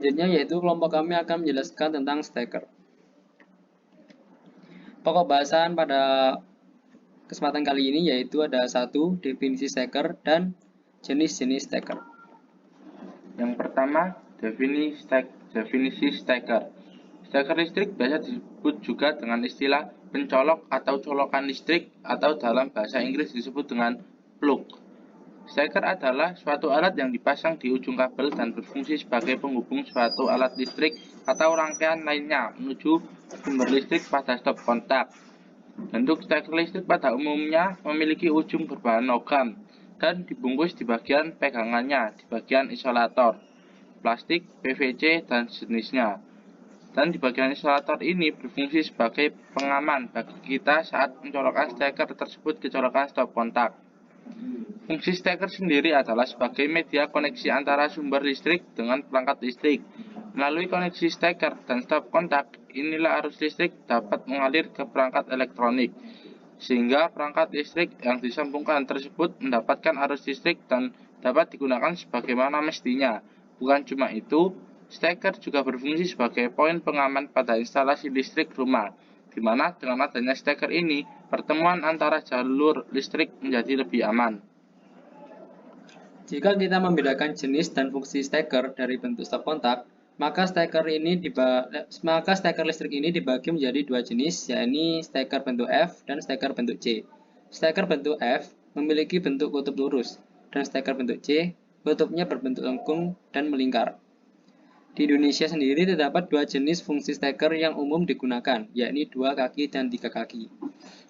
Selanjutnya yaitu kelompok kami akan menjelaskan tentang steker. Pokok bahasan pada kesempatan kali ini yaitu ada satu, definisi steker dan jenis-jenis steker. Yang pertama, definisi steker. Steker listrik biasa disebut juga dengan istilah pencolok atau colokan listrik atau dalam bahasa Inggris disebut dengan plug. Steker adalah suatu alat yang dipasang di ujung kabel dan berfungsi sebagai penghubung suatu alat listrik atau rangkaian lainnya menuju sumber listrik pada stop kontak. Bentuk steker listrik pada umumnya memiliki ujung berbahan logam dan dibungkus di bagian pegangannya, di bagian isolator, plastik, PVC, dan sejenisnya. Dan di bagian isolator ini berfungsi sebagai pengaman bagi kita saat mencolokkan steker tersebut ke colokan stop kontak. Fungsi steker sendiri adalah sebagai media koneksi antara sumber listrik dengan perangkat listrik. Melalui koneksi steker dan stop kontak, inilah arus listrik dapat mengalir ke perangkat elektronik, sehingga perangkat listrik yang disambungkan tersebut mendapatkan arus listrik dan dapat digunakan sebagaimana mestinya. Bukan cuma itu, steker juga berfungsi sebagai poin pengaman pada instalasi listrik rumah, di mana dengan adanya steker ini, pertemuan antara jalur listrik menjadi lebih aman. Jika kita membedakan jenis dan fungsi steker dari bentuk stop kontak, maka steker listrik ini dibagi menjadi dua jenis, yakni steker bentuk F dan steker bentuk C. Steker bentuk F memiliki bentuk kutub lurus, dan steker bentuk C kutubnya berbentuk lengkung dan melingkar. Di Indonesia sendiri terdapat dua jenis fungsi steker yang umum digunakan, yakni dua kaki dan tiga kaki.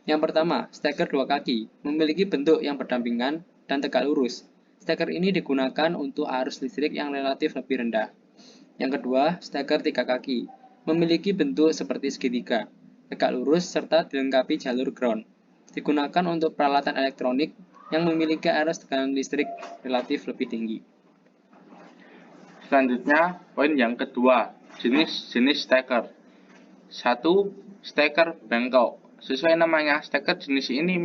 Yang pertama, steker dua kaki, memiliki bentuk yang berdampingan dan tegak lurus. Steker ini digunakan untuk arus listrik yang relatif lebih rendah. Yang kedua, steker tiga kaki, memiliki bentuk seperti segitiga, tegak lurus serta dilengkapi jalur ground. Digunakan untuk peralatan elektronik yang memiliki arus tekanan listrik relatif lebih tinggi. Selanjutnya, poin yang kedua, jenis-jenis steker. 1. Steker bengkok. Sesuai namanya, steker jenis ini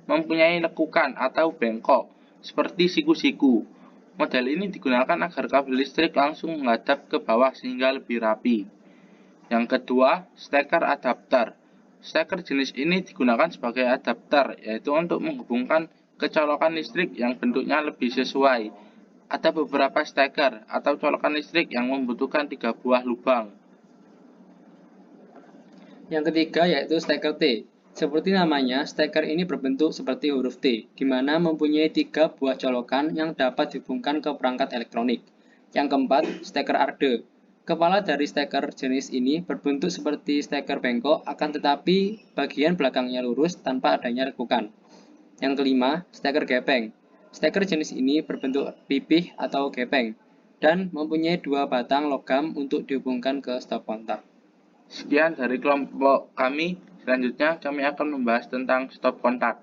mempunyai lekukan atau bengkok, seperti siku-siku. Model ini digunakan agar kabel listrik langsung menghadap ke bawah sehingga lebih rapi. Yang kedua, steker adapter. Steker jenis ini digunakan sebagai adapter, yaitu untuk menghubungkan kecolokan listrik yang bentuknya lebih sesuai. Ada beberapa steker atau colokan listrik yang membutuhkan 3 buah lubang. Yang ketiga yaitu steker T. Seperti namanya, steker ini berbentuk seperti huruf T, di mana mempunyai 3 buah colokan yang dapat dihubungkan ke perangkat elektronik. Yang keempat, steker arde. Kepala dari steker jenis ini berbentuk seperti steker bengkok, akan tetapi bagian belakangnya lurus tanpa adanya lekukan. Yang kelima, steker gepeng. Steker jenis ini berbentuk pipih atau gepeng, dan mempunyai 2 batang logam untuk dihubungkan ke stop kontak. Sekian dari kelompok kami. Selanjutnya kami akan membahas tentang stop kontak.